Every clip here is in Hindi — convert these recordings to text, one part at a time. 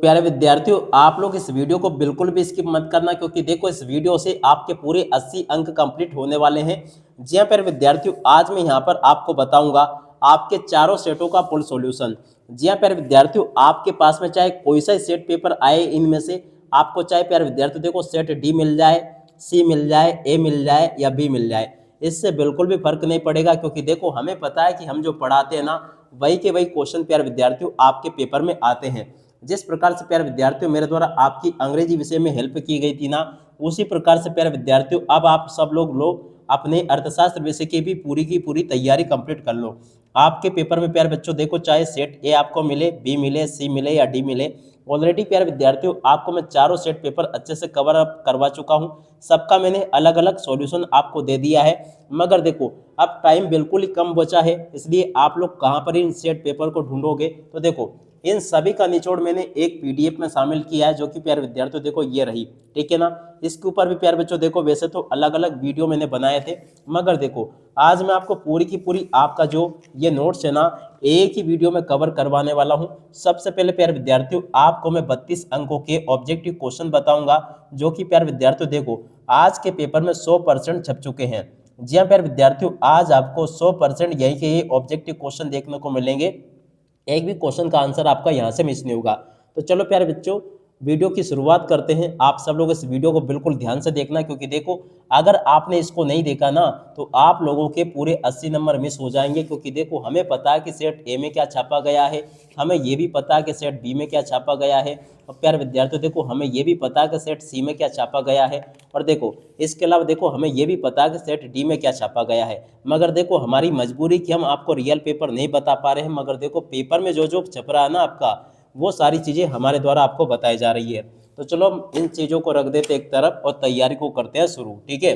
प्यारे विद्यार्थियों, आप लोग इस वीडियो को बिल्कुल भी स्किप मत करना, क्योंकि देखो इस वीडियो से आपके पूरे 80 अंक कंप्लीट होने वाले हैं। जी हाँ प्यारे विद्यार्थियों, आज मैं यहाँ पर आपको बताऊंगा आपके चारों सेटों का फुल सॉल्यूशन। जी हाँ प्यारे विद्यार्थियों, आपके पास में चाहे कोई सा सेट पेपर आए, इनमें से आपको चाहे प्यारे विद्यार्थियों देखो सेट डी मिल जाए, सी मिल जाए, ए मिल जाए या बी मिल जाए, इससे बिल्कुल भी फर्क नहीं पड़ेगा। क्योंकि देखो हमें पता है कि हम जो पढ़ाते हैं ना, वही के वही क्वेश्चन प्यारे विद्यार्थियों आपके पेपर में आते हैं। जिस प्रकार से प्यारे विद्यार्थियों मेरे द्वारा आपकी अंग्रेजी विषय में हेल्प की गई थी ना, उसी प्रकार से प्यारे विद्यार्थियों अब आप सब लोग अपने अर्थशास्त्र विषय की भी पूरी की पूरी तैयारी कंप्लीट कर लो। आपके पेपर में प्यारे बच्चों देखो, चाहे सेट ए आपको मिले, बी मिले, सी मिले या डी मिले, ऑलरेडी प्यारे विद्यार्थियों आपको मैं चारों सेट पेपर अच्छे से कवर अप करवा चुका हूं। सबका मैंने अलग अलग सॉल्यूशन आपको दे दिया है। मगर देखो अब टाइम बिल्कुल ही कम बचा है, इसलिए आप लोग कहां पर इन सेट पेपर को ढूंढोगे। तो देखो इन सभी का निचोड़ मैंने एक पीडीएफ में शामिल किया है, जो कि प्यारे विद्यार्थियों देखो ये रही, ठीक है ना। इसके ऊपर भी प्यारे बच्चों देखो वैसे तो अलग अलग वीडियो मैंने बनाए थे, मगर देखो आज मैं आपको पूरी की पूरी आपका जो ये नोट्स है ना, एक ही वीडियो में कवर करवाने वाला हूं। सबसे पहले प्यारे विद्यार्थियों आपको मैं 32 अंकों के ऑब्जेक्टिव क्वेश्चन बताऊंगा, जो कि प्यारे विद्यार्थियों देखो आज के पेपर में 100% छप चुके हैं। जी हाँ प्यारे विद्यार्थियों, आज आपको 100% यही के ये ऑब्जेक्टिव क्वेश्चन देखने को मिलेंगे। एक भी क्वेश्चन का आंसर आपका यहाँ से मिस नहीं होगा। तो चलो प्यारे बच्चों वीडियो की शुरुआत करते हैं। आप सब लोग इस वीडियो को बिल्कुल ध्यान से देखना, क्योंकि देखो अगर आपने इसको नहीं देखा ना, तो आप लोगों के पूरे 80 नंबर मिस हो जाएंगे। क्योंकि देखो हमें पता है कि सेट ए में क्या छापा गया है, हमें ये भी पता है कि सेट बी में क्या छापा गया है, और प्यारे विद्यार्थियों देखो हमें ये भी पता है कि सेट सी में क्या छापा गया है, और देखो इसके अलावा देखो हमें ये भी पता है कि सेट डी में क्या छापा गया है। मगर देखो हमारी मजबूरी कि हम आपको रियल पेपर नहीं बता पा रहे हैं, मगर देखो पेपर में जो जो छप रहा है ना आपका, वो सारी चीज़ें हमारे द्वारा आपको बताई जा रही है। तो चलो हम इन चीज़ों को रख देते एक तरफ और तैयारी को करते हैं शुरू, ठीक है।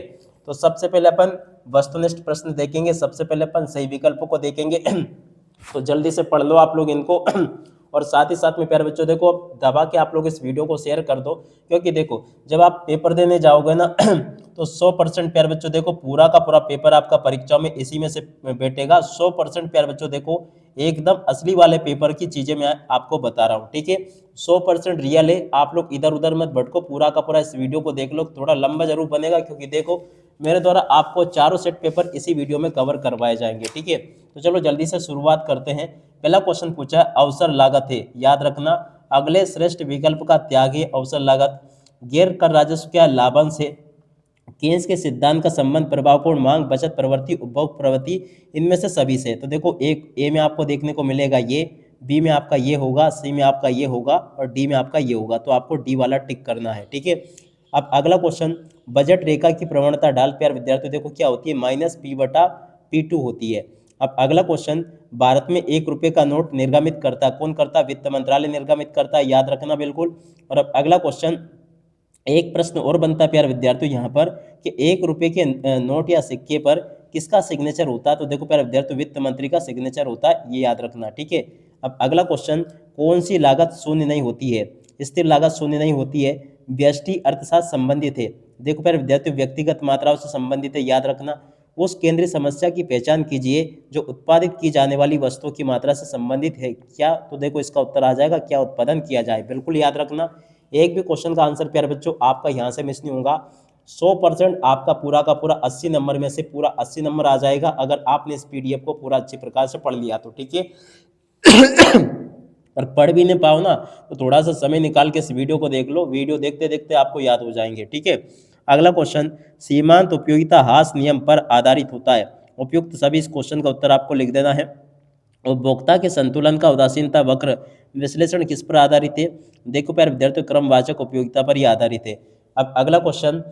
तो सबसे पहले अपन वस्तुनिष्ठ प्रश्न देखेंगे, सबसे पहले अपन सही विकल्पों को देखेंगे। तो जल्दी से पढ़ लो आप लोग इनको। और साथ ही साथ में प्यारे बच्चों देखो दबा के आप लोग इस वीडियो को शेयर कर दो, क्योंकि देखो जब आप पेपर देने जाओगे ना, तो 100% प्यारे बच्चों देखो पूरा का पूरा पेपर आपका परीक्षा में इसी में से बैठेगा। 100% प्यारे बच्चों देखो एकदम असली वाले पेपर की चीजें मैं आपको बता रहा हूँ, ठीक है। 100% रियल है, आप लोग इधर उधर मत भटको, पूरा का पूरा इस वीडियो को देख लो। थोड़ा लंबा जरूर बनेगा, क्योंकि देखो मेरे द्वारा आपको चारों सेट पेपर इसी वीडियो में कवर करवाए जाएंगे, ठीक है। तो चलो जल्दी से शुरुआत करते हैं। पहला क्वेश्चन पूछा है अवसर लागत है, याद रखना अगले श्रेष्ठ विकल्प का त्याग है अवसर लागत। गैर कर राजस्व क्या लाभांश है। केन्स के सिद्धांत का संबंध प्रभावपूर्ण मांग, बचत प्रवृत्ति, उपभोग प्रवृत्ति, इनमें से सभी से। तो देखो एक ए में आपको देखने को मिलेगा ये, बी में आपका ये होगा, सी में आपका ये होगा, और डी में आपका ये होगा। तो आपको डी वाला टिक करना है, ठीक है। अब अगला क्वेश्चन, बजट रेखा की प्रवणता डाल प्यार विद्यार्थी देखो क्या होती है, -P/P2 होती है। अब अगला क्वेश्चन, भारत में 1 रुपये का नोट निर्गमित करता कौन करता, वित्त मंत्रालय निर्गमित करता है, याद रखना बिल्कुल। और अब अगला क्वेश्चन, एक प्रश्न और बनता है प्यारे विद्यार्थियों यहाँ पर कि 1 रुपये के नोट या सिक्के पर किसका सिग्नेचर होता है। तो देखो प्यारे विद्यार्थियों वित्त मंत्री का सिग्नेचर होता है, ये याद रखना, ठीक है। अब अगला क्वेश्चन, कौन सी लागत शून्य नहीं होती है, स्थिर लागत शून्य नहीं होती है, व्यष्टि अर्थशास्त्र संबंधित है। देखो प्यारे विद्यार्थियों व्यक्तिगत मात्राओं से संबंधित है, याद रखना। उस केंद्रीय समस्या की पहचान कीजिए जो उत्पादित की जाने वाली वस्तुओं की मात्रा से संबंधित है क्या। तो देखो इसका उत्तर आ जाएगा क्या उत्पादन किया जाए, बिल्कुल याद रखना। एक भी क्वेश्चन का आंसर प्यारे बच्चों आपका यहाँ से मिस नहीं होगा। 100% आपका पूरा का पूरा 80 नंबर में से पूरा 80 नंबर आ जाएगा, अगर आपने इस पीडीएफ को पूरा अच्छी प्रकार से पढ़ लिया तो, ठीक है। और पढ़ भी नहीं पाओ ना, तो थोड़ा सा समय निकाल के इस वीडियो को देख लो, वीडियो देखते देखते आपको याद हो जाएंगे, ठीक है। अगला क्वेश्चन, सीमांत उपयोगिता हास नियम पर आधारित होता है। उपयुक्त सभी इस क्वेश्चन का उत्तर आपको लिख देना है। उपभोक्ता के संतुलन का उदासीनता वक्र विश्लेषण किस पर आधारित है। देखो प्यारे विद्यार्थियों क्रमवाचक उपयोगिता पर ही आधारित है। अब अगला क्वेश्चन,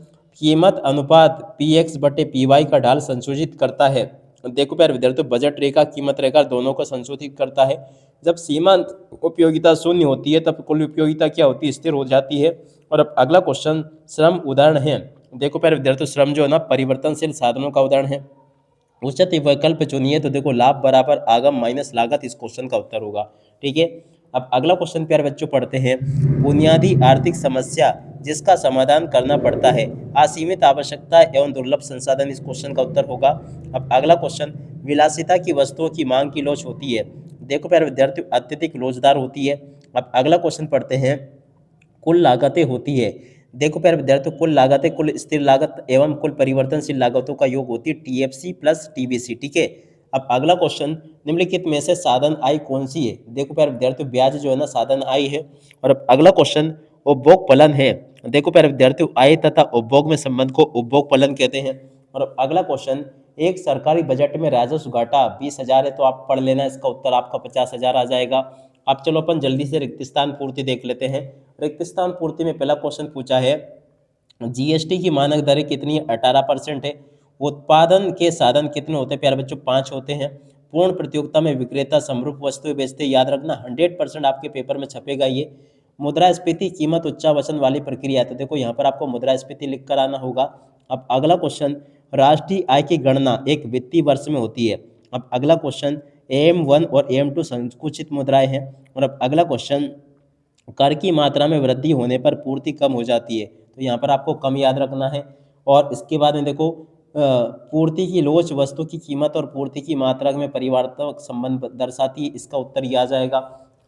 कीमत अनुपात Px/Py का ढाल संशोधित करता है। देखो प्यारे विद्यार्थियों बजट रेखा कीमत रेखा दोनों को संशोधित करता है। जब सीमांत उपयोगिता शून्य होती है तब कुल उपयोगिता क्या होती है, स्थिर हो जाती है। और अब अगला क्वेश्चन, श्रम उदाहरण है। देखो प्यारे विद्यार्थियों श्रम जो है ना परिवर्तनशील साधनों का उदाहरण है। उचित विकल्प चुनिए। तो देखो लाभ बराबर आगम माइनस लागत इस क्वेश्चन का उत्तर होगा, ठीक है। अब अगला क्वेश्चन प्यारे बच्चों पढ़ते हैं, बुनियादी आर्थिक समस्या जिसका समाधान करना पड़ता है, असीमित आवश्यकता एवं दुर्लभ संसाधन इस क्वेश्चन का उत्तर होगा। अब अगला क्वेश्चन, विलासिता की वस्तुओं की मांग की लोच होती है। देखो प्यारे विद्यार्थियों अत्यधिक लोचदार होती है। अब अगला क्वेश्चन पढ़ते हैं, कुल लागतें होती है। देखो प्यारे विद्यार्थियों, कुल लागतें कुल स्थिर लागत एवं कुल परिवर्तनशील लागतों का योग होती है टीएफसी प्लस टीबीसी, ठीक है। अब अगला क्वेश्चन, निम्नलिखित में से साधन आय कौन सी है। देखो प्यारे विद्यार्थियों, ब्याज जो है ना साधन आय है। और अब अगला क्वेश्चन, उपभोग फलन है। देखो प्यारे विद्यार्थियों, आय तथा उपभोग में संबंध को उपभोग फलन कहते हैं। और अब अगला क्वेश्चन, एक सरकारी बजट में राजस्व घाटा 20,000 है, तो आप पढ़ लेना, इसका उत्तर आपका 50,000 आ जाएगा। अब चलो अपन जल्दी से रिक्त स्थान पूर्ति देख लेते हैं। रिक्त स्थान पूर्ति में पहला क्वेश्चन पूछा है, जीएसटी की मानक दरें कितनी है, 18% है। उत्पादन के साधन कितने होते हैं प्यारे बच्चों, 5 होते हैं। पूर्ण प्रतियोगिता में विक्रेता समरूप वस्तुएं बेचते, याद रखना 100% आपके पेपर में छपेगा ये। मुद्रास्फीति कीमत उच्चावचन वाली प्रक्रिया है, तो देखो यहाँ पर आपको मुद्रास्फीति लिख कर आना होगा। अब अगला क्वेश्चन, राष्ट्रीय आय की गणना एक वित्तीय वर्ष में होती है। अब अगला क्वेश्चन, AM1 और AM2 संकुचित मुद्राएं हैं। और अब अगला क्वेश्चन, कर की मात्रा में वृद्धि होने पर पूर्ति कम हो जाती है, तो यहाँ पर आपको कम याद रखना है। और इसके बाद में देखो, पूर्ति की लोच वस्तु की कीमत और पूर्ति की मात्रा में परिवर्तक संबंध दर्शाती है, इसका उत्तर ये आ जाएगा।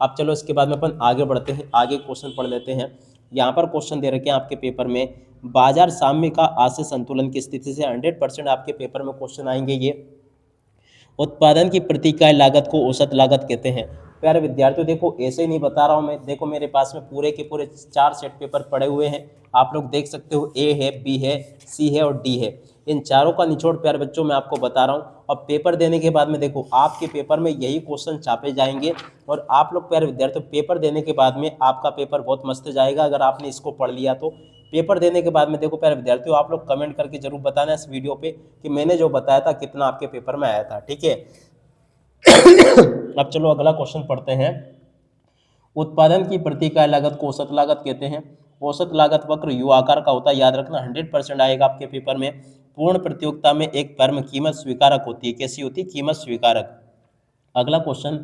अब चलो इसके बाद में अपन आगे बढ़ते हैं, आगे क्वेश्चन पढ़ लेते हैं। यहाँ पर क्वेश्चन दे रखे हैं आपके पेपर में, बाजार साम्य का आशय संतुलन की स्थिति से 100% आपके पेपर में क्वेश्चन आएंगे ये। उत्पादन की प्रति इकाई लागत को औसत लागत कहते हैं। प्यारे विद्यार्थियों देखो, ऐसे ही नहीं बता रहा हूँ मैं, देखो मेरे पास में पूरे के पूरे 4 सेट पेपर पड़े हुए हैं, आप लोग देख सकते हो, ए है, बी है, सी है और डी है। इन चारों का निचोड़ प्यारे बच्चों मैं आपको बता रहा हूँ। और पेपर देने के बाद में देखो, आपके पेपर में यही क्वेश्चन छापे जाएंगे। और आप लोग प्यारे विद्यार्थियों, पेपर देने के बाद में आपका पेपर बहुत मस्त जाएगा अगर आपने इसको पढ़ लिया तो। पेपर देने के बाद में देखो प्यारे विद्यार्थियों, आप लोग कमेंट करके जरूर बताना इस वीडियो पे कि मैंने जो बताया था कितना आपके पेपर में आया था, ठीक है। अब चलो अगला क्वेश्चन पढ़ते हैं। उत्पादन की प्रति इकाई लागत को औसत लागत कहते हैं। औसत लागत वक्र यू आकार का होता है, याद रखना 100% आएगा आपके पेपर में। पूर्ण प्रतियोगिता में एक फर्म कीमत स्वीकारक होती है, कैसी होती है, कीमत स्वीकारक। अगला क्वेश्चन,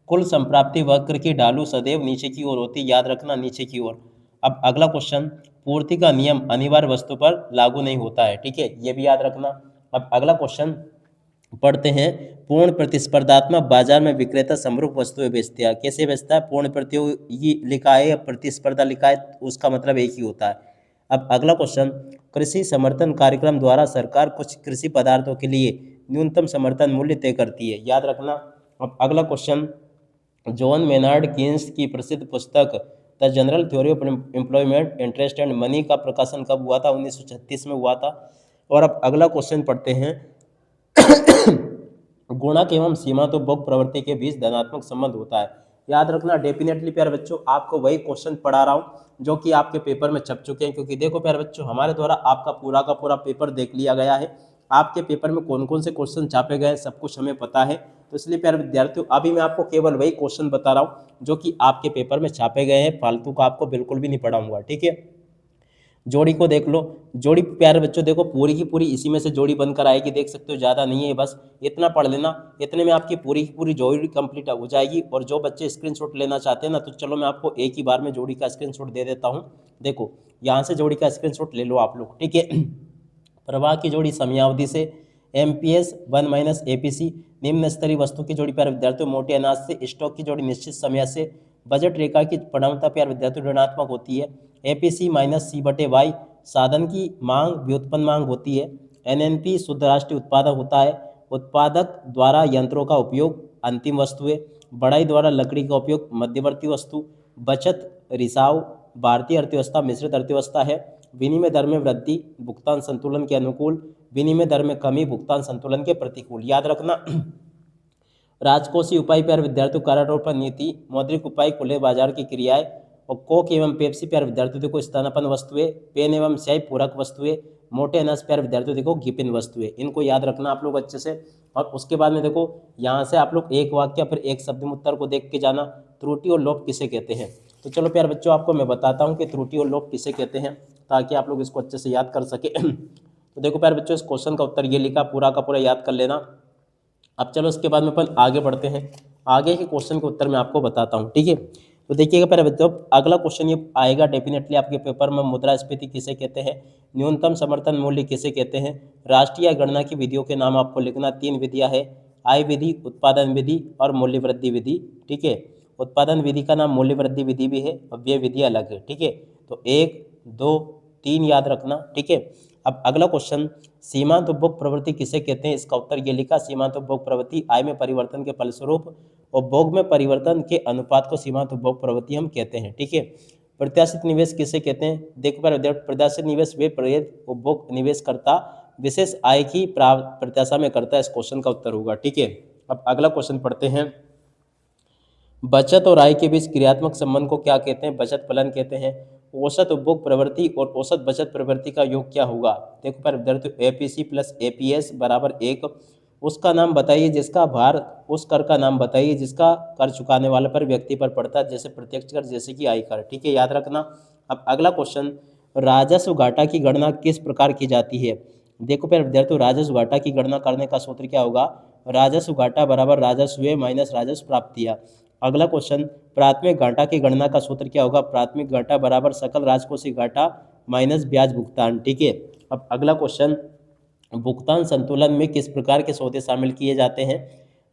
कुल संप्राप्ति वक्र की ढालू सदैव नीचे की ओर होती है, याद रखना नीचे की ओर। अब अगला क्वेश्चन, पूर्ति का नियम अनिवार्य वस्तु पर लागू नहीं होता है, ठीक है, ये भी याद रखना। अब अगला क्वेश्चन पढ़ते हैं, पूर्ण प्रतिस्पर्धात्मक बाजार में विक्रेता समरूप वस्तुएं बेचते हैं, कैसे बेचता है, पूर्ण प्रतियोगी लिखा है या प्रतिस्पर्धा लिखा है, उसका मतलब एक ही होता है। अब अगला क्वेश्चन, कृषि समर्थन कार्यक्रम द्वारा सरकार कुछ कृषि पदार्थों के लिए न्यूनतम समर्थन मूल्य तय करती है, याद रखना। अब अगला क्वेश्चन, जॉन मेनार्ड कीन्स की प्रसिद्ध पुस्तक the general theory of employment interest and money का प्रकाशन कब हुआ था, 1936 में हुआ था। और अब अगला क्वेश्चन पढ़ते हैं, गुणक एवं सीमा तो उपभोग प्रवृत्ति के बीच धनात्मक संबंध होता है, याद रखना। डेफिनेटली प्यारे बच्चों, आपको वही क्वेश्चन पढ़ा रहा हूँ जो कि आपके पेपर में छप चुके हैं, क्योंकि देखो प्यारे बच्चों, हमारे द्वारा आपका पूरा का पूरा पेपर देख लिया गया है। आपके पेपर में कौन कौन से क्वेश्चन छापे गए सब कुछ हमें पता है। तो इसलिए प्यारे विद्यार्थियों, अभी मैं आपको केवल वही क्वेश्चन बता रहा हूँ जो कि आपके पेपर में छापे गए हैं, फालतू का आपको बिल्कुल भी नहीं पढ़ाऊंगा, ठीक है। जोड़ी को देख लो, जोड़ी प्यारे बच्चों देखो पूरी की पूरी इसी में से जोड़ी बनकर आएगी, देख सकते हो, ज़्यादा नहीं है, बस इतना पढ़ लेना, इतने में आपकी पूरी की पूरी जोड़ी कंप्लीट हो जाएगी। और जो बच्चे स्क्रीनशॉट लेना चाहते हैं ना, तो चलो मैं आपको एक ही बार में जोड़ी का स्क्रीनशॉट दे देता हूँ। देखो यहाँ से जोड़ी का स्क्रीनशॉट ले लो आप लोग, ठीक है। प्रवाह की जोड़ी समयावधि से, MPS 1 - APC निम्न स्तरीय वस्तु की जोड़ी प्यारे विद्यार्थियों मोटे अनाज से, स्टॉक की जोड़ी निश्चित समय से, बजट रेखा की परिणामता प्यारे विद्यार्थियों ऋणात्मक होती है, APC - C/Y साधन की मांग व्युत्पन्न मांग होती है, NNP शुद्ध राष्ट्रीय उत्पादक होता है, उत्पादक द्वारा यंत्रों का उपयोग अंतिम वस्तुएं, बढ़ाई द्वारा लकड़ी का उपयोग मध्यवर्ती वस्तु, बचत रिसाव भारतीय अर्थव्यवस्था मिश्रित अर्थव्यवस्था है, विनिमय दर में वृद्धि भुगतान संतुलन के अनुकूल, विनिमय दर में कमी भुगतान संतुलन के प्रतिकूल, याद रखना। राजकोषीय उपाय प्यारे विद्यार्थियों कारारोपण नीति, मौद्रिक उपाय खुले बाजार की क्रियाएं, और कोक एवं पेप्सी प्यारे विद्यार्थियों देखो स्तनपान वस्तुएं, पेन एवं स्याही पूरक वस्तुएं, मोटे अनाज प्यारे विद्यार्थियों देखो गिपिन वस्तुएं, इनको याद रखना आप लोग अच्छे से। और उसके बाद में देखो यहाँ से आप लोग एक वाक्य फिर एक शब्द में उत्तर को देख के जाना, त्रुटि और लोप किसे कहते हैं। तो चलो प्यारे बच्चों, आपको मैं बताता हूँ कि त्रुटि और लोप किसे कहते हैं, ताकि आप लोग इसको अच्छे से याद कर सके। तो देखो प्यारे बच्चों, इस क्वेश्चन का उत्तर ये लिखा, पूरा का पूरा याद कर लेना। अब चलो इसके बाद में अपन आगे बढ़ते हैं, आगे के क्वेश्चन के उत्तर मैं आपको बताता हूँ, ठीक है। तो देखिएगा प्यारे बच्चों, अगला क्वेश्चन ये आएगा डेफिनेटली आपके पेपर में, मुद्रास्फीति किसे कहते हैं, न्यूनतम समर्थन मूल्य किसे कहते हैं, राष्ट्रीय गणना की विधियों के नाम आपको लिखना, 3 विधियां है, आय विधि, उत्पादन विधि और मूल्य वृद्धि विधि, ठीक है। उत्पादन विधि का नाम मूल्य वृद्धि विधि भी है और व्यय विधि अलग है। ठीक है, तो 1, 2, 3 याद रखना। ठीक है, अब अगला क्वेश्चन, सीमांत उपभोग प्रवृत्ति किसे कहते हैं? इसका उत्तर ये लिखा, सीमांत उपभोग प्रवृत्ति आय में परिवर्तन के फलस्वरूप उपभोग में परिवर्तन के अनुपात को सीमांत उपभोग प्रवृत्ति हम कहते हैं। ठीक है, प्रत्याशित निवेश किसे कहते हैं? देखो प्रत्याशित निवेश वे प्रेरित उपभोग निवेश करता विशेष आय की प्रत्याशा में करता है। इस क्वेश्चन का उत्तर होगा। ठीक है, अब अगला क्वेश्चन पढ़ते हैं, बचत और आय के बीच क्रियात्मक संबंध को क्या कहते हैं? बचत फलन कहते हैं। औसत उपभोग प्रवृत्ति और औसत बचत प्रवृत्ति का योग क्या होगा? देखो पर विद्यार्थियों, एपीसी प्लस एपीएस बराबर 1। उसका नाम बताइए जिसका भार, उस कर का नाम बताइए जिसका कर चुकाने वाले पर व्यक्ति पर पड़ता है, जैसे प्रत्यक्ष कर, जैसे कि आय कर। ठीक है, याद रखना। अब अगला क्वेश्चन, राजस्व घाटा की गणना किस प्रकार की जाती है? देखो पर विद्यार्थियों, राजस्व घाटा की गणना करने का सूत्र क्या होगा? राजस्व घाटा बराबर राजस्व व्यय माइनस राजस्व प्राप्तियां। अगला क्वेश्चन, प्राथमिक घाटा की गणना का सूत्र क्या होगा? प्राथमिक घाटा बराबर सकल राजकोषीय घाटा माइनस ब्याज भुगतान। ठीक है, अब अगला क्वेश्चन, भुगतान संतुलन में किस प्रकार के सौदे शामिल किए जाते हैं?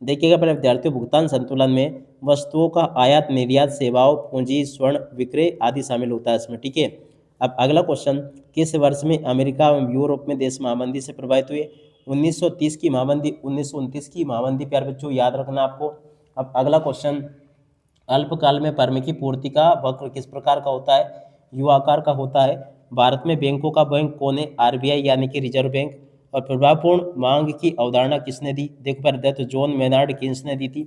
देखिएगा पहले विद्यार्थियों, भुगतान संतुलन में वस्तुओं का आयात निर्यात, सेवाओं, पूंजी, स्वर्ण विक्रय आदि शामिल होता है इसमें। ठीक है, अब अगला क्वेश्चन, किस वर्ष में अमेरिका एवं यूरोप में देश महामंदी से प्रभावित हुए? 1930 की महामंदी, 1929 की महामंदी, प्यारे बच्चों याद रखना आपको। अब अगला क्वेश्चन, अल्पकाल में फर्म की पूर्ति का वक्र किस प्रकार का होता है? यू आकार का होता है। भारत में बैंकों का बैंक कौन है? आरबीआई यानी कि रिजर्व बैंक। और प्रभावपूर्ण मांग की अवधारणा किसने दी? देखो पर तो जॉन मेनार्ड कीन्स ने दी थी।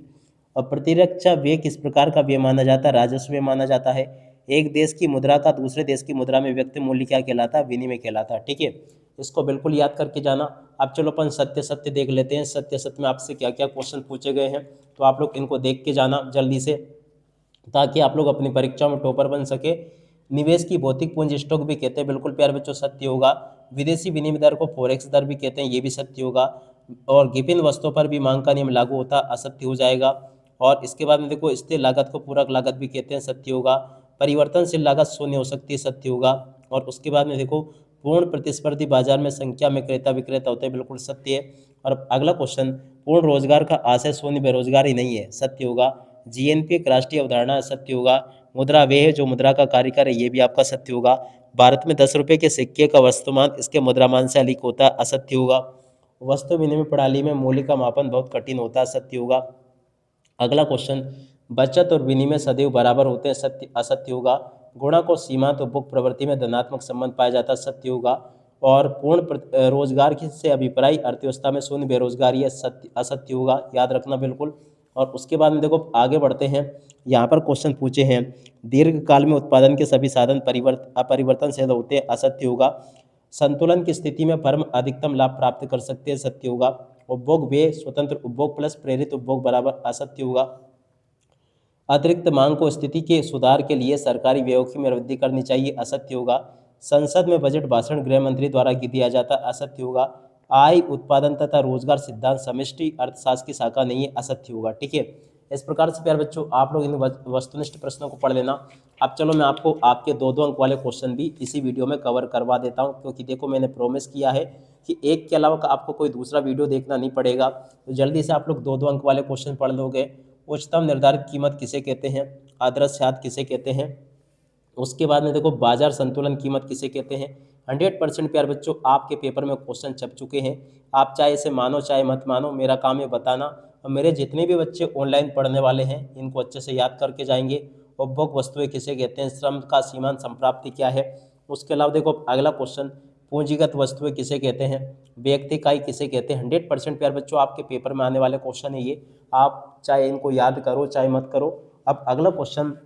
और प्रतिरक्षा व्यय किस प्रकार का व्यय माना जाता है? राजस्व व्यय माना जाता है। एक देश की मुद्रा का दूसरे देश की मुद्रा में व्यक्त मूल्य क्या कहलाता है? विनिमय कहलाता है। ठीक है, इसको बिल्कुल याद करके जाना। अब चलो अपन सत्य सत्य देख लेते हैं, सत्य सत्य में आपसे क्या क्या क्वेश्चन पूछे गए हैं, तो आप लोग इनको देख के जाना जल्दी से, ताकि आप लोग अपनी परीक्षा में टॉपर बन सके। निवेश की भौतिक पूंजी स्टॉक भी कहते हैं, बिल्कुल प्यारे बच्चों सत्य होगा। विदेशी विनिमय दर को फॉरेक्स दर भी कहते हैं, ये भी सत्य होगा। और विभिन्न वस्तुओं पर भी मांग का नियम लागू होता, असत्य हो जाएगा। और इसके बाद में देखो, स्थिर लागत को पूरक लागत भी कहते हैं, सत्य होगा। परिवर्तनशील लागत शून्य हो सकती है, सत्य होगा। और उसके बाद में देखो, पूर्ण प्रतिस्पर्धी बाजार में संख्या में क्रेता विक्रेता होते हैं, बिल्कुल सत्य है। और अगला क्वेश्चन, पूर्ण रोजगार का आशय शून्य बेरोजगारी नहीं है, सत्य होगा। जीएनपी एक राष्ट्रीय अवधारणा, सत्य होगा। मुद्रा वे है जो मुद्रा का कार्य करे, ये भी आपका सत्य होगा। भारत में 10 रुपये के सिक्के का वस्तुमान इसके मुद्रामान से अधिक होता है, असत्य होगा। वस्तु विनिमय प्रणाली में मूल्य का मापन बहुत कठिन होता है, सत्य होगा। अगला क्वेश्चन, बचत और विनिमय सदैव बराबर होते हैं, सत्य असत्य होगा। गुणा को सीमांत उपभोग प्रवृत्ति में धनात्मक संबंध पाया जाता है, सत्य होगा। और पूर्ण रोजगार से अभिप्राय अर्थव्यवस्था में शून्य बेरोजगारी है, सत्य असत्य होगा, याद रखना बिल्कुल। और उसके बाद में देखो आगे बढ़ते हैं, यहाँ पर क्वेश्चन पूछे हैं, दीर्घकाल में उत्पादन के सभी साधन अपरिवर्तनशील होते हैं, असत्य होगा। संतुलन की स्थिति में फर्म अधिकतम लाभ प्राप्त कर सकते हैं, सत्य होगा। उपभोग व्यय स्वतंत्र उपभोग प्लस प्रेरित उपभोग बराबर, असत्य होगा। अतिरिक्त मांग को स्थिति के सुधार के लिए सरकारी व्ययों में वृद्धि करनी चाहिए, असत्य होगा। संसद में बजट भाषण गृह मंत्री द्वारा दिया जाता, असत्य होगा। आय उत्पादन तथा रोजगार सिद्धांत समष्टि अर्थशास्त्र की शाखा नहीं है, असत्य होगा। ठीक है, इस प्रकार से प्यारे बच्चों आप लोग इन वस्तुनिष्ठ प्रश्नों को पढ़ लेना। अब चलो मैं आपको आपके 2-2 अंक वाले क्वेश्चन भी इसी वीडियो में कवर करवा देता हूं, क्योंकि देखो मैंने प्रॉमिस किया है कि एक के अलावा आपको कोई दूसरा वीडियो देखना नहीं पड़ेगा, तो जल्दी से आप लोग 2-2 अंक वाले क्वेश्चन पढ़ लोगे। उच्चतम निर्धारित कीमत किसे कहते हैं? आदर्श ह्यात किसे कहते हैं? उसके बाद में देखो, बाजार संतुलन कीमत किसे कहते हैं? 100% प्यारे बच्चों आपके पेपर में क्वेश्चन छप चुके हैं, आप चाहे इसे मानो चाहे मत मानो, मेरा काम है बताना। और मेरे जितने भी बच्चे ऑनलाइन पढ़ने वाले हैं इनको अच्छे से याद करके जाएंगे। उपभोग वस्तुएं किसे कहते हैं? श्रम का सीमांत संप्राप्ति क्या है? उसके अलावा देखो अगला क्वेश्चन, पूंजीगत वस्तुएं किसे कहते हैं? व्यक्ति इकाई किसे कहते हैं? 100% प्यारे बच्चों आपके पेपर में आने वाले क्वेश्चन है ये, आप चाहे इनको याद करो चाहे मत करो। अब अगला क्वेश्चन,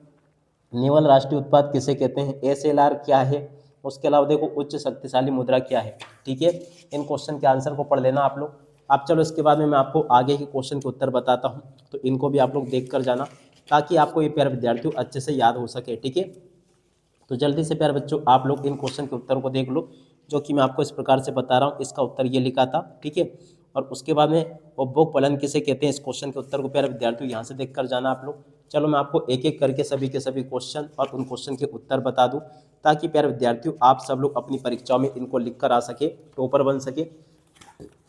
निवल राष्ट्रीय उत्पाद किसे कहते हैं? एसएलआर क्या है? उसके अलावा देखो, उच्च शक्तिशाली मुद्रा क्या है? ठीक है, इन क्वेश्चन के आंसर को पढ़ लेना आप लोग। अब चलो इसके बाद में मैं आपको आगे के क्वेश्चन के उत्तर बताता हूं, तो इनको भी आप लोग देख कर जाना, ताकि आपको ये प्यारे विद्यार्थियों अच्छे से याद हो सके। ठीक है, तो जल्दी से प्यारे बच्चों आप लोग इन क्वेश्चन के उत्तर को देख लो, जो कि मैं आपको इस प्रकार से बता रहा हूँ। इसका उत्तर ये लिखा था, ठीक है। और उसके बाद में उपभोग फलन किसे कहते हैं, इस क्वेश्चन के उत्तर को प्यारे विद्यार्थियों यहाँ से देख कर जाना आप लोग। चलो मैं आपको एक एक करके सभी के सभी क्वेश्चन और उन क्वेश्चन के उत्तर बता दूं, ताकि प्यारे विद्यार्थियों आप सब लोग अपनी परीक्षाओं में इनको लिख कर आ सके, टॉपर बन सके।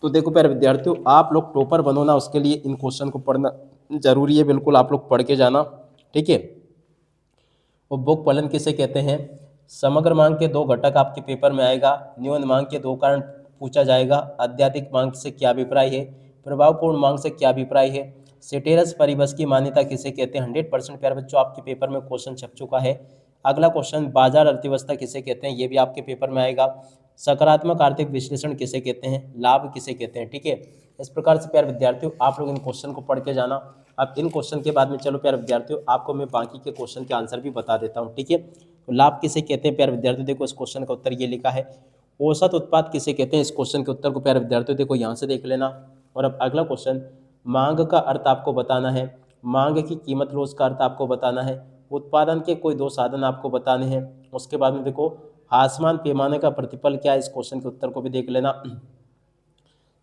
तो देखो प्यारे विद्यार्थियों, आप लोग टॉपर बनो ना, उसके लिए इन क्वेश्चन को पढ़ना जरूरी है, बिल्कुल आप लोग पढ़ के जाना। ठीक है। उपभोग फलन किसे कहते हैं? समग्र मांग के दो घटक आपके पेपर में आएगा, न्यून मांग के दो कारण पूछा जाएगा, अत्यधिक मांग से क्या अभिप्राय है, प्रभावपूर्ण मांग से क्या अभिप्राय है, सेटेरस परिबस की मान्यता किसे कहते हैं। 100% प्यारे बच्चों आपके पेपर में क्वेश्चन छप चुका है। अगला क्वेश्चन, बाजार अर्थव्यवस्था किसे कहते हैं, ये भी आपके पेपर में आएगा। सकारात्मक आर्थिक विश्लेषण किसे कहते हैं, लाभ किसे कहते हैं। ठीक है, इस प्रकार से प्यारे विद्यार्थियों आप लोग इन क्वेश्चन को पढ़ के जाना। अब इन क्वेश्चन के बाद में चलो प्यारे विद्यार्थियों आपको मैं बाकी के क्वेश्चन के आंसर भी बता देता हूँ। ठीक है, तो लाभ किसे कहते हैं प्यारे विद्यार्थियों, देखो इस क्वेश्चन का उत्तर ये लिखा है। औसत उत्पाद किसे कहते हैं, इस क्वेश्चन के उत्तर को प्यारे विद्यार्थियों देखो यहाँ से देख लेना। और अब अगला क्वेश्चन, मांग का अर्थ आपको बताना है, मांग की कीमत रोज का अर्थ आपको बताना है, उत्पादन के कोई दो साधन आपको बताने हैं। उसके बाद में देखो आसमान पैमाने का प्रतिफल क्या है, इस क्वेश्चन के उत्तर को भी देख लेना।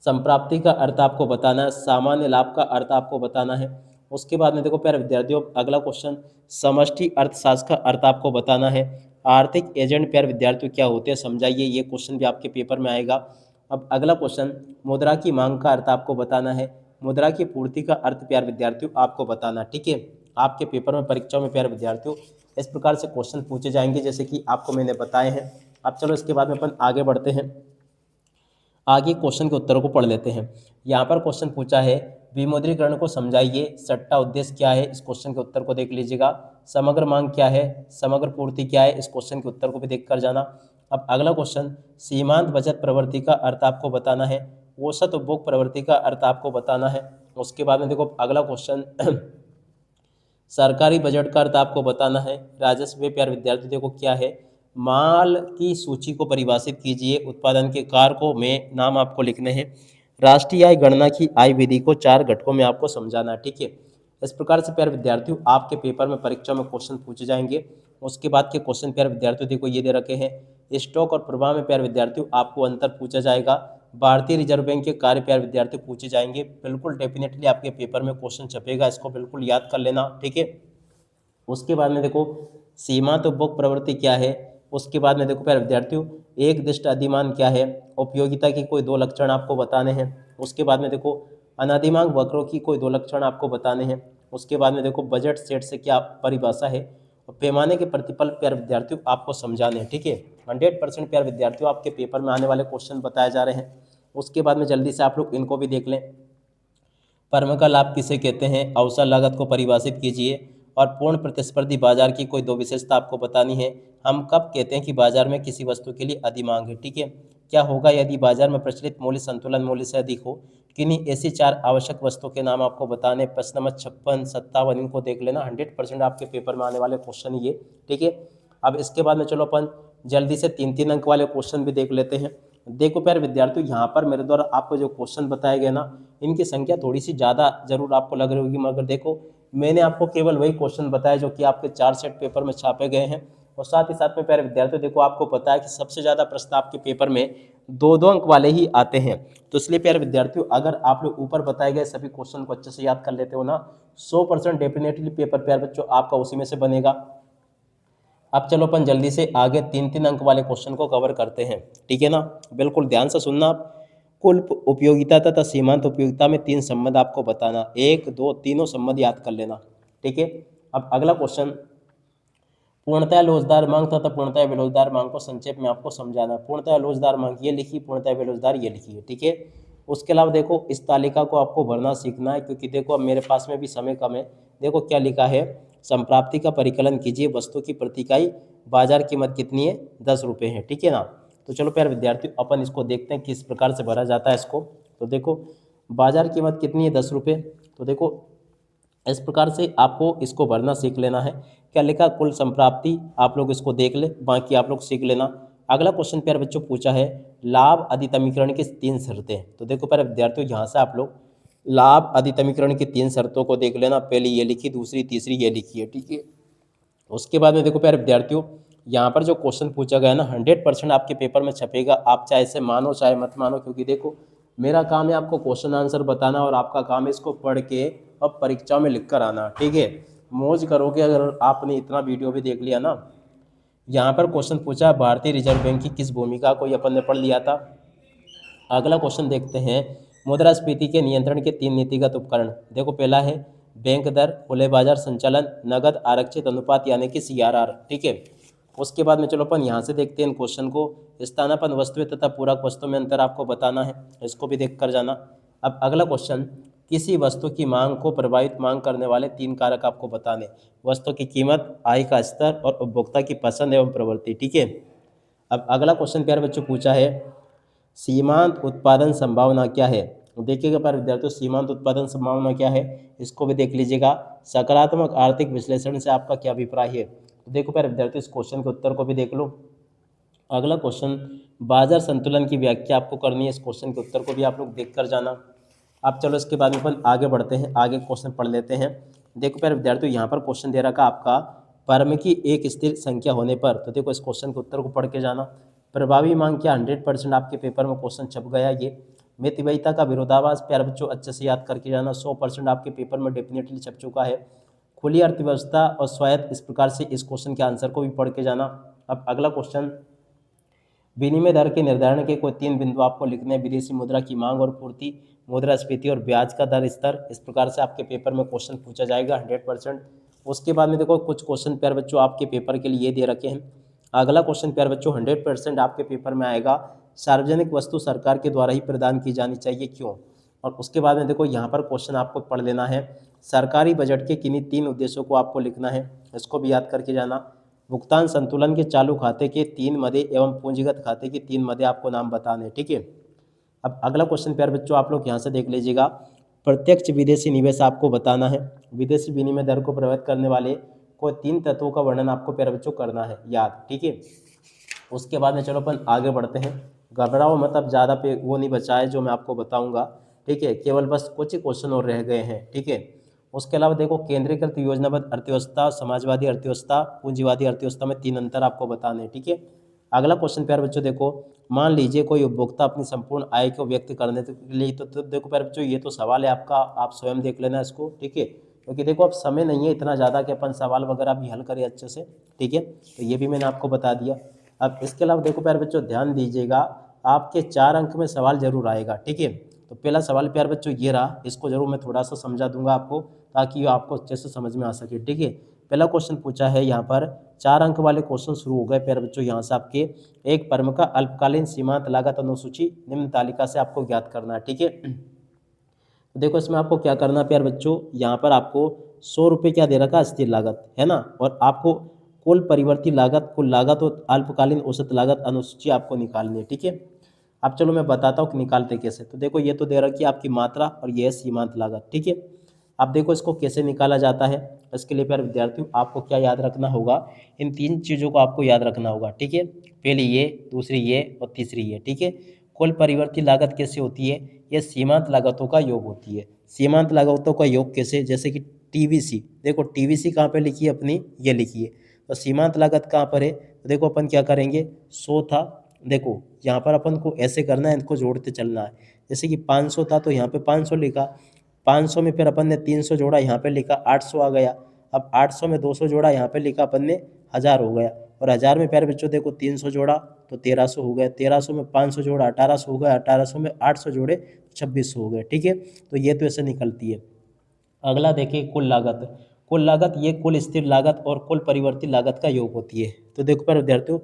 संप्राप्ति का अर्थ आपको बताना है, सामान्य लाभ का अर्थ आपको बताना है। उसके बाद में देखो प्यारे विद्यार्थियों अगला क्वेश्चन, समष्टि अर्थशास्त्र का अर्थ आपको बताना है। आर्थिक एजेंट प्यारे विद्यार्थियों क्या होते हैं समझाइए, ये क्वेश्चन भी आपके पेपर में आएगा। अब अगला क्वेश्चन, मुद्रा की मांग का अर्थ आपको बताना है, मुद्रा की पूर्ति का अर्थ प्यारे विद्यार्थियों आपको बताना। ठीक है, आपके पेपर में परीक्षाओं में प्यारे विद्यार्थियों इस प्रकार से क्वेश्चन पूछे जाएंगे जैसे कि आपको मैंने बताए हैं। अब चलो इसके बाद में अपन आगे बढ़ते हैं, आगे क्वेश्चन के उत्तरों को पढ़ लेते हैं। यहाँ पर क्वेश्चन पूछा है, विमुद्रीकरण को समझाइए, सट्टा उद्देश्य क्या है, इस क्वेश्चन के उत्तर को देख लीजिएगा। समग्र मांग क्या है, समग्र पूर्ति क्या है, इस क्वेश्चन के उत्तर को भी देख कर जाना। अब अगला क्वेश्चन, सीमांत बचत प्रवृत्ति का अर्थ आपको बताना है, औसत उपभोग प्रवृत्ति का अर्थ आपको बताना है। उसके बाद में देखो अगला क्वेश्चन सरकारी बजट का अर्थ आपको बताना है। राजस्व में प्यारे विद्यार्थी देखो क्या है, माल की सूची को परिभाषित कीजिए, उत्पादन के कारकों में नाम आपको लिखने हैं। राष्ट्रीय आय गणना की आय विधि को 4 घटकों में आपको समझाना है। ठीक है, इस प्रकार से प्यारे विद्यार्थियों आपके पेपर में परीक्षा में क्वेश्चन पूछे जाएंगे। उसके बाद के क्वेश्चन प्यारे विद्यार्थियों देखो ये दे रखे हैं। स्टॉक और प्रवाह में प्यारे विद्यार्थियों आपको अंतर पूछा जाएगा। भारतीय रिजर्व बैंक के कार्य प्यारे विद्यार्थी पूछे जाएंगे, बिल्कुल डेफिनेटली आपके पेपर में क्वेश्चन छपेगा, इसको बिल्कुल याद कर लेना। ठीक है, उसके बाद में देखो सीमांत उपभोग प्रवृत्ति क्या है। उसके बाद में देखो प्यारे विद्यार्थियों एक दिष्ट अधिमान क्या है, उपयोगिता की कोई दो लक्षण आपको बताने हैं। उसके बाद में देखो अनादिमांग वक्रों की कोई दो लक्षण आपको बताने हैं। उसके बाद में देखो बजट सेट से क्या परिभाषा है, और पैमाने के प्रतिफल प्यारे विद्यार्थियों आपको समझाने हैं। ठीक है, 100% प्यारे विद्यार्थियों आपके पेपर में आने वाले क्वेश्चन बताए जा रहे हैं। उसके बाद में जल्दी से आप लोग इनको भी देख लें। फर्म का लाभ किसे कहते हैं, अवसर लागत को परिभाषित कीजिए, और पूर्ण प्रतिस्पर्धी बाजार की कोई दो विशेषता आपको बतानी है। हम कब कहते हैं कि बाजार में किसी वस्तु के लिए अधिमांग है। ठीक है, क्या होगा यदि बाजार में प्रचलित मूल्य संतुलन मूल्य से अधिक हो, किन्हीं ऐसी 4 आवश्यक वस्तुओं के नाम आपको बताने। प्रश्न नंबर 56, 57 इनको देख लेना, 100% आपके पेपर में आने वाले क्वेश्चन ये। ठीक है, अब इसके बाद में चलो अपन जल्दी से 3-3 अंक वाले क्वेश्चन भी देख लेते हैं। देखो प्यारे विद्यार्थियों यहाँ पर मेरे द्वारा आपको जो क्वेश्चन बताए गए ना, इनकी संख्या थोड़ी सी ज़्यादा जरूर आपको लग रही होगी, मगर देखो मैंने आपको केवल वही क्वेश्चन बताया जो कि आपके 4 सेट पेपर में छापे गए हैं। और साथ ही साथ में प्यारे विद्यार्थियों देखो आपको पता है कि सबसे ज़्यादा प्रश्न आपके पेपर में 2-2 अंक वाले ही आते हैं। तो इसलिए प्यारे विद्यार्थियों अगर आप लोग ऊपर बताए गए सभी क्वेश्चन को अच्छे से याद कर लेते हो ना, 100% डेफिनेटली पेपर प्यारे बच्चों आपका उसी में से बनेगा। अब चलो अपन जल्दी से आगे 3-3 अंक वाले क्वेश्चन को कवर करते हैं। ठीक है ना, बिल्कुल ध्यान से सुनना आप। कुल उपयोगिता तथा सीमांत उपयोगिता में 3 संबंध आपको बताना, 1, 2, तीनों संबंध याद कर लेना। ठीक है, अब अगला क्वेश्चन, पूर्णतः लोचदार मांग तथा पूर्णतः बेलोजदार मांग को संक्षेप में आपको समझाना। पूर्णतः लोचदार मांग ये लिखी, पूर्णतः बेलोजदार ये लिखी है। ठीक है, उसके अलावा देखो इस तालिका को आपको भरना सीखना है, क्योंकि देखो अब मेरे पास में भी समय कम है। देखो क्या लिखा है, संप्राप्ति का परिकलन कीजिए, वस्तु की प्रति इकाई बाजार कीमत कितनी है, 10 रुपये है। ठीक है ना, तो चलो प्यारे विद्यार्थियों अपन इसको देखते हैं किस प्रकार से भरा जाता है इसको। तो देखो बाजार कीमत कितनी है, 10 रुपये। तो देखो इस प्रकार से आपको इसको भरना सीख लेना है। क्या लिखा, कुल संप्राप्ति, आप लोग इसको देख ले, बाकी आप लोग सीख लेना। अगला क्वेश्चन प्यारे बच्चों पूछा है, लाभ अधितमीकरण की 3 शर्तें। तो देखो प्यारे विद्यार्थियों यहाँ से आप लोग लाभ अधितमीकरण की 3 शर्तों को देख लेना, पहली ये लिखी, दूसरी तीसरी ये लिखी है। ठीक है, उसके बाद में देखो प्यारे विद्यार्थियों यहाँ पर जो क्वेश्चन पूछा गया ना 100% आपके पेपर में छपेगा, आप चाहे इसे मानो चाहे मत मानो, क्योंकि देखो मेरा काम है आपको क्वेश्चन आंसर बताना और आपका काम है इसको पढ़ के अब परीक्षा में लिख कर आना। ठीक है, मौज करोगे अगर आपने इतना वीडियो भी देख लिया ना। यहाँ पर क्वेश्चन पूछा भारतीय रिजर्व बैंक की किस भूमिका को, ये अपन ने पढ़ लिया था। अगला क्वेश्चन देखते हैं, मुद्रास्फीति के नियंत्रण के 3 नीतिगत उपकरण। देखो पहला है बैंक दर, खुले बाजार संचालन, नगद आरक्षित अनुपात यानी कि CRR। ठीक है, उसके बाद में चलो अपन यहाँ से देखते हैं क्वेश्चन को। स्थानापन्न वस्तुएं तथा पूरक वस्तु में अंतर आपको बताना है, इसको भी देख कर जाना। अब अगला क्वेश्चन, किसी वस्तु की मांग को प्रभावित मांग करने वाले 3 कारक आपको बताने। वस्तु की कीमत, आय का स्तर और उपभोक्ता की पसंद एवं प्रवृत्ति। ठीक है, अब अगला क्वेश्चन प्यारे बच्चों पूछा है, सीमांत उत्पादन संभावना क्या है। देखिएगा प्यारे विद्यार्थियों, सीमांत उत्पादन संभावना क्या है, इसको भी देख लीजिएगा। सकारात्मक आर्थिक विश्लेषण से आपका क्या अभिप्राय है। तो देखो प्यारे विद्यार्थियों, इस क्वेश्चन के उत्तर को भी देख लो। अगला क्वेश्चन, बाजार संतुलन की व्याख्या आपको करनी है, इस क्वेश्चन के उत्तर को भी आप लोग देख कर जाना। अब चलो इसके बाद में अपन आगे बढ़ते हैं, आगे क्वेश्चन पढ़ लेते हैं। देखो प्यारे विद्यार्थियों, यहाँ पर क्वेश्चन दे रखा आपका, फर्म की एक स्थिर संख्या होने पर। तो देखो इस क्वेश्चन के उत्तर को पढ़ के जाना। प्रभावी मांग क्या, 100% आपके पेपर में क्वेश्चन छप गया ये। मितव्ययिता का विरोधाभास प्यारे बच्चों अच्छे से याद करके जाना, 100% आपके पेपर में डेफिनेटली छप चुका है। खुली अर्थव्यवस्था और स्वायत्त, इस प्रकार से इस क्वेश्चन के आंसर को भी पढ़ के जाना। अब अगला क्वेश्चन, विनिमय दर के निर्धारण के कोई 3 बिंदु आपको लिखने हैं। विदेशी मुद्रा की मांग और पूर्ति, मुद्रास्फीति और ब्याज का दर स्तर, इस प्रकार से आपके पेपर में क्वेश्चन पूछा जाएगा 100%। उसके बाद में देखो कुछ क्वेश्चन प्यारे बच्चों आपके पेपर के लिए दे रखे हैं। अगला क्वेश्चन प्यारे बच्चों 100% आपके पेपर में आएगा, सार्वजनिक वस्तु सरकार के द्वारा ही प्रदान की जानी चाहिए, क्यों। और उसके बाद में देखो यहाँ पर क्वेश्चन आपको पढ़ लेना है, सरकारी बजट के किन्हीं 3 उद्देश्यों को आपको लिखना है, इसको भी याद करके जाना। भुगतान संतुलन के चालू खाते के 3 मदे एवं पूंजीगत खाते के 3 मदे आपको नाम बताने। ठीक है, अब अगला क्वेश्चन प्यारे बच्चों आप लोग यहाँ से देख लीजिएगा, प्रत्यक्ष विदेशी निवेश आपको बताना है। विदेशी विनिमय दर को प्रभावित करने वाले कोई 3 तत्वों का वर्णन आपको प्यारे बच्चों करना है याद। ठीक है, उसके बाद में चलो अपन आगे बढ़ते हैं। घबराओ मत, अब ज़्यादा पे वो नहीं बचा है जो मैं आपको बताऊंगा। ठीक है, केवल बस कुछ ही क्वेश्चन और रह गए हैं। ठीक है, उसके अलावा देखो, केंद्रीकृत योजनाबद्ध अर्थव्यवस्था, समाजवादी अर्थव्यवस्था, पूंजीवादी अर्थव्यवस्था में 3 अंतर आपको बताने हैं। ठीक है, अगला क्वेश्चन प्यारे बच्चों देखो, मान लीजिए कोई उपभोक्ता अपनी संपूर्ण आय को व्यक्त करने के लिए, तो देखो प्यारे बच्चों ये तो सवाल है आपका, आप स्वयं देख लेना इसको। ठीक है, क्योंकि देखो अब समय नहीं है इतना ज़्यादा कि अपन सवाल वगैरह भी हल करें अच्छे से। ठीक है, तो ये भी मैंने आपको बता दिया। अब इसके अलावा देखो प्यारे बच्चों ध्यान दीजिएगा, आपके 4 अंक में सवाल जरूर आएगा। ठीक है, तो पहला सवाल प्यारे बच्चों ये रहा, इसको जरूर मैं थोड़ा सा समझा दूंगा आपको, ताकि ये आपको अच्छे से समझ में आ सके। ठीक है, पहला क्वेश्चन पूछा है यहाँ पर, 4 अंक वाले क्वेश्चन शुरू हो गए प्यारे बच्चों यहाँ से आपके। एक फर्म का अल्पकालीन सीमांत लागत अनुसूची निम्न तालिका से आपको ज्ञात करना है। ठीक है, तो देखो इसमें आपको क्या करना है प्यारे बच्चों, यहाँ पर आपको 100 रुपये क्या दे रखा है, स्थिर लागत है ना, और आपको कुल परिवर्ती लागत, कुल लागत और अल्पकालीन औसत लागत अनुसूची आपको निकालनी है। ठीक है, अब चलो मैं बताता हूँ कि निकालते कैसे। तो देखो ये तो दे रखी है आपकी मात्रा और ये है सीमांत लागत। ठीक है, अब देखो इसको कैसे निकाला जाता है। इसके लिए प्यारे विद्यार्थियों आपको क्या याद रखना होगा, इन 3 चीज़ों को आपको याद रखना होगा। ठीक है, पहली ये, दूसरी ये और तीसरी ये। ठीक है, कुल परिवर्ती लागत कैसे होती है, ये सीमांत लागतों का योग होती है। सीमांत लागतों का योग कैसे, जैसे कि TVC, देखो TVC कहाँ पे लिखी है अपनी, ये लिखी है। तो सीमांत लागत कहाँ पर है, तो देखो अपन क्या करेंगे, 100 था, देखो यहाँ पर अपन को ऐसे करना है, इनको जोड़ते चलना है। जैसे कि 500 था तो यहाँ पे 500 लिखा, 500 में फिर अपन ने 300 जोड़ा, यहाँ पे लिखा 800 आ गया। अब 800 में 200 जोड़ा, यहाँ पे लिखा अपन ने 1000 हो गया। और 1000 में प्यारे बच्चों देखो 300 जोड़ा तो 1300 हो गया, 1300 में 500 जोड़ा 1800 हो गया, 1800 में 800 जोड़े 2600 हो गए। ठीक है, तो ये तो ऐसे निकलती है। अगला देखिए कुल लागत, कुल लागत ये कुल स्थिर लागत और कुल परिवर्तित लागत का योग होती है। तो देखो प्यारे विद्यार्थियों,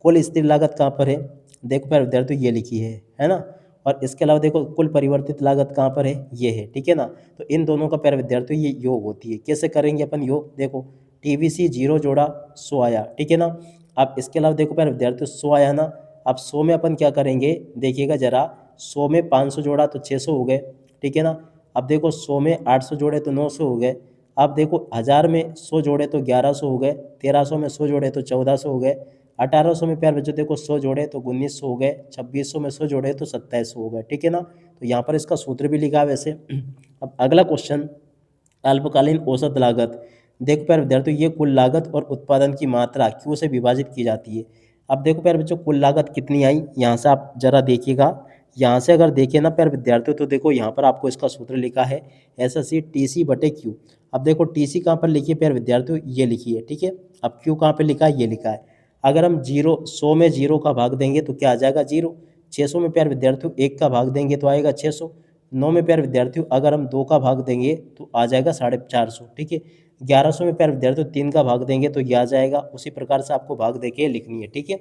कुल स्थिर लागत कहाँ पर है, देखो प्यारे विद्यार्थियों ये लिखी है ना, और इसके अलावा देखो कुल परिवर्तित लागत कहाँ पर है, ये है। ठीक है ना, तो इन दोनों का प्यारे विद्यार्थियों ये योग होती है। कैसे करेंगे अपन योग, देखो TVC 0 जोड़ा 100 आया। ठीक है ना, अब इसके अलावा देखो प्यारे विद्यार्थियों 100 आया ना, अब 100 में अपन क्या करेंगे, देखिएगा जरा, 100 में 500 जोड़ा तो 600 हो गए। ठीक है ना, अब देखो 100 में 800 जोड़े तो 900 हो गए। अब देखो 1000 में 100 जोड़े तो 1100 हो गए, 1300 में 100 जोड़े तो 1400 हो गए, 1800 में प्यार बच्चों देखो 100 जोड़े तो 1900 हो गए, 2600 में 100 जोड़े तो 2700 हो गए। ठीक है ना, तो यहाँ पर इसका सूत्र भी लिखा है वैसे। अब अगला क्वेश्चन, अल्पकालीन औसत लागत, देखो प्यारे विद्यार्थियों ये कुल लागत और उत्पादन की मात्रा Q से विभाजित की जाती है। अब देखो प्यारे बच्चों कुल लागत कितनी आई, यहाँ से आप जरा देखिएगा, यहाँ से अगर देखिए ना प्यारे विद्यार्थियों, तो देखो यहाँ पर आपको इसका सूत्र लिखा है SSC TC/Q। अब देखो TC कहाँ पर लिखी है प्यारे विद्यार्थियों, ये लिखी है। ठीक है, अब Q कहाँ पर लिखा है, ये लिखा है। अगर हम 100 में 0 का भाग देंगे तो क्या आ जाएगा 0। 600 में प्यारे विद्यार्थियों 1 का भाग देंगे तो आएगा 600। 9 में प्यारे विद्यार्थियों अगर हम 2 का भाग देंगे तो आ जाएगा 450, ठीक है। 1100 में प्यारे विद्यार्थियों 3 का भाग देंगे तो ये आ जाएगा। उसी प्रकार से आपको भाग देके लिखनी है, ठीक है।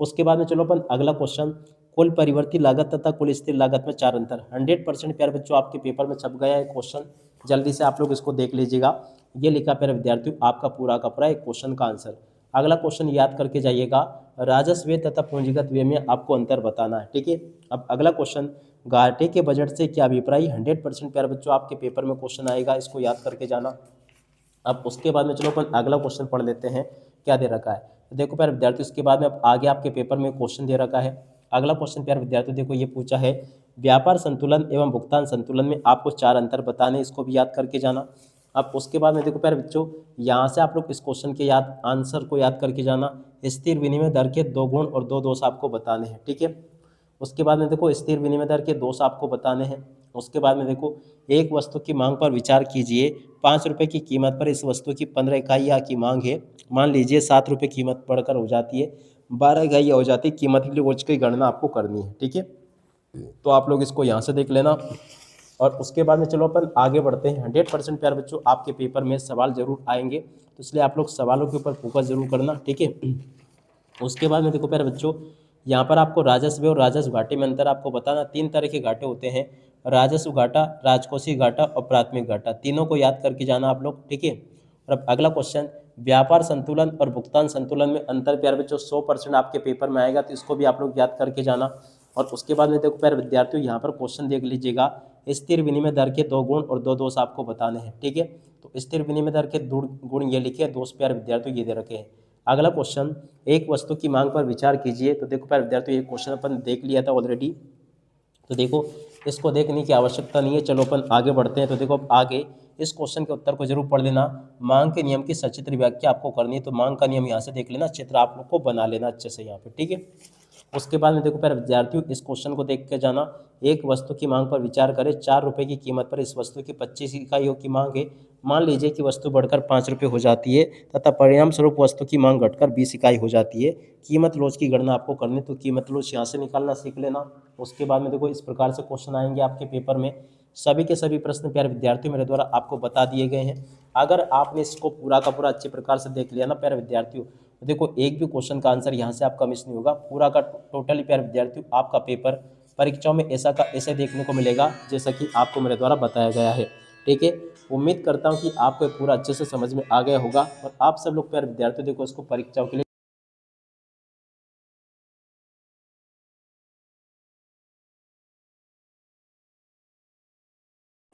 उसके बाद में चलो अपन अगला क्वेश्चन, कुल परिवर्ती लागत तथा कुल स्थिर लागत में 4 अंतर। 100% प्यारे बच्चों आपके पेपर में छप गया है क्वेश्चन, जल्दी से आप लोग इसको देख लीजिएगा। ये लिखा प्यारे विद्यार्थियों आपका पूरा का पूरा एक क्वेश्चन का आंसर। अगला क्वेश्चन याद करके जाइएगा, राजस्व व्यय तथा पूंजीगत व्यय में आपको अंतर बताना है, ठीक है। अब अगला क्वेश्चन, घाटे के बजट से क्या अभिप्राय। 100% प्यारे बच्चों आपके पेपर में क्वेश्चन आएगा, इसको याद करके जाना। अब उसके बाद में चलो अपन अगला क्वेश्चन पढ़ लेते हैं, क्या दे रखा है। तो देखो प्यारे विद्यार्थियों, इसके बाद में अब आगे आपके पेपर में क्वेश्चन दे रखा है। अगला क्वेश्चन प्यारे विद्यार्थियों देखो ये पूछा है, व्यापार संतुलन एवं भुगतान संतुलन में आपको 4 अंतर बताने, इसको भी याद करके जाना। अब उसके बाद में देखो प्यारे बच्चों, यहाँ से आप लोग इस क्वेश्चन के आंसर को याद करके जाना। स्थिर विनिमय दर के 2 गुण और 2 दोष आपको बताने हैं, ठीक है। उसके बाद में देखो स्थिर विनिमय दर के दोष आपको बताने हैं। उसके बाद में देखो, एक वस्तु की मांग पर विचार कीजिए, 5 रुपये की कीमत पर इस वस्तु की 15 इकाइयाँ की मांग है। मान लीजिए 7 रुपये कीमत बढ़कर हो जाती है, 12 इकाइयाँ हो जाती है, कीमत के लिए उसकी गणना आपको करनी है, ठीक है। तो आप लोग इसको यहाँ से देख लेना। और उसके बाद में चलो अपन आगे बढ़ते हैं। 100% प्यारे बच्चों आपके पेपर में सवाल जरूर आएंगे, तो इसलिए आप लोग सवालों के ऊपर फोकस जरूर करना, ठीक है। उसके बाद में देखो प्यारे बच्चों, यहाँ पर आपको राजस्व और राजस्व घाटे में अंतर आपको बताना। 3 तरह के घाटे होते हैं, राजस्व घाटा, राजकोषीय घाटा और प्राथमिक घाटा। तीनों को याद करके जाना आप लोग, ठीक है। और अब अगला क्वेश्चन, व्यापार संतुलन और भुगतान संतुलन में अंतर प्यारे बच्चों 100% आपके पेपर में आएगा, तो इसको भी आप लोग याद करके जाना। और उसके बाद में देखो प्यारे विद्यार्थियों, यहाँ पर क्वेश्चन देख लीजिएगा, स्थिर विनिमय दर के 2 गुण और 2 दोष आपको बताने हैं, ठीक है। तो स्थिर विनिमय दर के गुण ये लिखे, दोष प्यारे विद्यार्थियों ये दे रखे हैं। अगला क्वेश्चन, एक वस्तु की मांग पर विचार कीजिए। तो देखो प्यारे विद्यार्थियों, ये क्वेश्चन अपन देख लिया था ऑलरेडी, तो देखो इसको देखने की आवश्यकता नहीं है। चलो अपन आगे बढ़ते हैं। तो देखो अब आगे इस क्वेश्चन के उत्तर को जरूर पढ़ लेना। मांग के नियम की सचित्र व्याख्या आपको करनी है, तो मांग का नियम यहाँ से देख लेना, चित्र आप लोग को बना लेना अच्छे से यहाँ पे, ठीक है। उसके बाद में देखो प्यारे विद्यार्थियों, इस क्वेश्चन को देख के जाना। एक वस्तु की मांग पर विचार करें, 4 रुपये की कीमत पर इस वस्तु की 25 इकाइयों की मांग है। मान लीजिए कि वस्तु बढ़कर 5 रुपये हो जाती है तथा परिणाम स्वरूप वस्तु की मांग घटकर 20 इकाई हो जाती है। कीमत लोच की गणना आपको करनी, तो कीमत लोच यहाँ से निकालना सीख लेना। उसके बाद में देखो इस प्रकार से क्वेश्चन आएंगे आपके पेपर में। सभी के सभी प्रश्न प्यारे विद्यार्थियों मेरे द्वारा आपको बता दिए गए हैं। अगर आपने इसको पूरा का पूरा अच्छे प्रकार से देख लिया ना प्यारे विद्यार्थियों, तो देखो एक भी क्वेश्चन का आंसर यहाँ से आपका मिस नहीं होगा। पूरा का टोटली प्यारे विद्यार्थियों आपका पेपर परीक्षाओं में ऐसे देखने को मिलेगा जैसा कि आपको मेरे द्वारा बताया गया है, ठीक है। उम्मीद करता हूँ कि आपको पूरा अच्छे से समझ में आ गया होगा। और आप सब लोग प्यारे विद्यार्थियों देखो इसको परीक्षाओं के लिए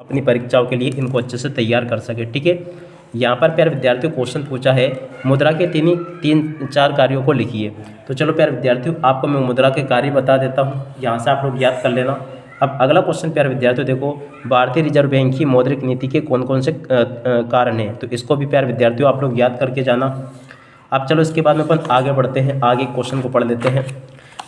अपनी परीक्षाओं के लिए इनको अच्छे से तैयार कर सके, ठीक है। यहाँ पर प्यारे विद्यार्थियों क्वेश्चन पूछा है, मुद्रा के 3-4 कार्यों को लिखिए। तो चलो प्यारे विद्यार्थियों, आपको मैं मुद्रा के कार्य बता देता हूँ, यहाँ से आप लोग याद कर लेना। अब अगला क्वेश्चन प्यारे विद्यार्थियों देखो, भारतीय रिजर्व बैंक की मौद्रिक नीति के कौन कौन से कारण हैं, तो इसको भी प्यारे विद्यार्थियों आप लोग याद करके जाना। अब चलो इसके बाद में अपन आगे बढ़ते हैं, आगे क्वेश्चन को पढ़ लेते हैं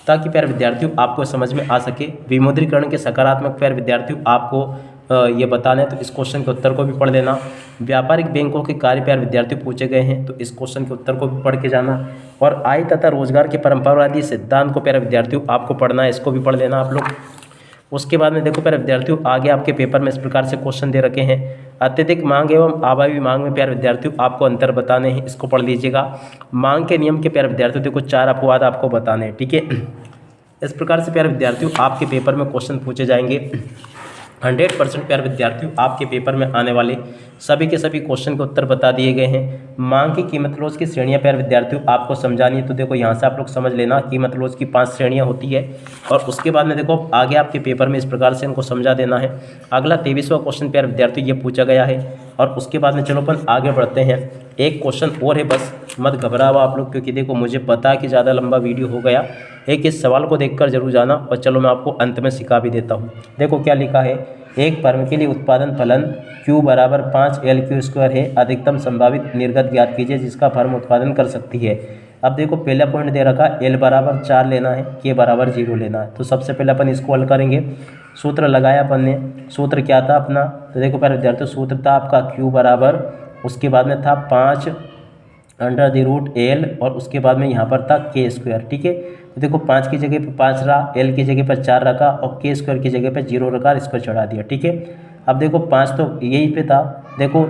ताकि प्यारे विद्यार्थियों आपको समझ में आ सके। विमुद्रीकरण के सकारात्मक प्यारे विद्यार्थियों आपको ये बताना है, तो इस क्वेश्चन के उत्तर को भी पढ़ लेना। व्यापारिक बैंकों के कार्य प्यारे विद्यार्थियों पूछे गए हैं, तो इस क्वेश्चन के उत्तर को भी पढ़ के जाना। और आय तथा रोजगार के परंपरावादी सिद्धांत को प्यारे विद्यार्थियों आपको पढ़ना है, इसको भी पढ़ लेना आप लोग। उसके बाद में देखो प्यारे विद्यार्थियों, आगे आपके पेपर में इस प्रकार से क्वेश्चन दे रखे हैं, अत्यधिक मांग एवं अभावी मांग में प्यारे विद्यार्थियों आपको अंतर बताने हैं, इसको पढ़ लीजिएगा। मांग के नियम के प्यारे विद्यार्थियों देखो 4 अपवाद आपको बताने हैं, ठीक है। इस प्रकार से प्यारे विद्यार्थियों आपके पेपर में क्वेश्चन पूछे जाएंगे। 100% प्यारे विद्यार्थियों आपके पेपर में आने वाले सभी के सभी क्वेश्चन के उत्तर बता दिए गए हैं। मांग की कीमत लोच की श्रेणियां प्यारे विद्यार्थियों आपको समझानी है, तो देखो यहाँ से आप लोग समझ लेना, कीमत लोच की 5 श्रेणियां होती है। और उसके बाद में देखो आगे आपके पेपर में इस प्रकार से इनको समझा देना है। अगला 23वां क्वेश्चन प्यारे विद्यार्थियों ये पूछा गया है। और उसके बाद में चलो अपन आगे बढ़ते हैं, एक क्वेश्चन और है, बस मत घबराओ आप लोग, क्योंकि देखो मुझे पता है कि ज़्यादा लंबा वीडियो हो गया। एक इस सवाल को देखकर जरूर जाना, और चलो मैं आपको अंत में सिखा भी देता हूँ। देखो क्या लिखा है, एक फर्म के लिए उत्पादन फलन Q बराबर 5L² है, अधिकतम संभावित निर्गत ज्ञात कीजिए जिसका फर्म उत्पादन कर सकती है। अब देखो पहला पॉइंट दे रखा, L बराबर 4 लेना है, K बराबर 0 लेना है। तो सबसे पहले अपन इसको हल करेंगे। सूत्र लगाया अपन ने, सूत्र क्या था अपना, तो देखो प्यारे विद्यार्थियों सूत्र था आपका Q बराबर, उसके बाद में था 5 अंडर द रूट एल और उसके बाद में यहाँ पर था के स्क्वायर। ठीक है, तो देखो 5 की जगह पे 5 रहा, एल की जगह पर 4 रखा और के स्क्वायर की जगह पे 0 रखा, इसको चढ़ा दिया। ठीक है, अब देखो 5 तो यही पे था, देखो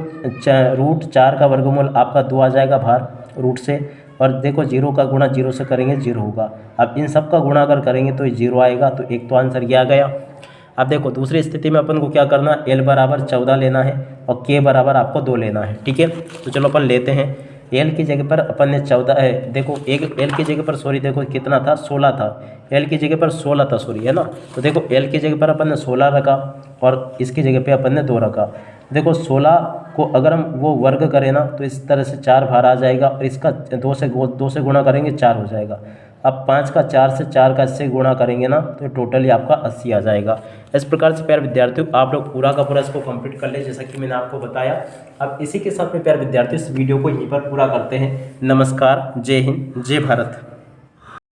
रूट 4 का वर्गमूल आपका 2 आ जाएगा बाहर रूट से, और देखो 0 का गुणा 0 से करेंगे 0 होगा। अब इन सब का गुणा अगर करेंगे तो 0 आएगा, तो एक तो आंसर ये आ गया। अब देखो दूसरी स्थिति में अपन को क्या करना, एल बराबर 14 लेना है और के बराबर आपको 2 लेना है। ठीक है, तो चलो अपन लेते हैं। एल की जगह पर अपन ने 14 है, देखो एक एल की जगह पर सॉरी देखो कितना था, 16 था, एल की जगह पर 16 था सॉरी, है ना। तो देखो एल की जगह पर अपन ने 16 रखा और इसकी जगह पे अपन ने 2 रखा। देखो 16 को अगर हम वो वर्ग करें ना तो इस तरह से 4 बाहर आ जाएगा और इसका 2 से गुणा करेंगे 4 हो जाएगा। अब 5 का 4 से 4 का इससे गुणा करेंगे ना तो टोटली आपका 80 आ जाएगा। इस प्रकार से प्यारे विद्यार्थियों आप लोग पूरा का पूरा इसको कंप्लीट कर ले जैसा कि मैंने आपको बताया। अब इसी के साथ में प्यारे विद्यार्थियों इस वीडियो को यहीं पर पूरा करते हैं। नमस्कार, जय हिंद, जय भारत।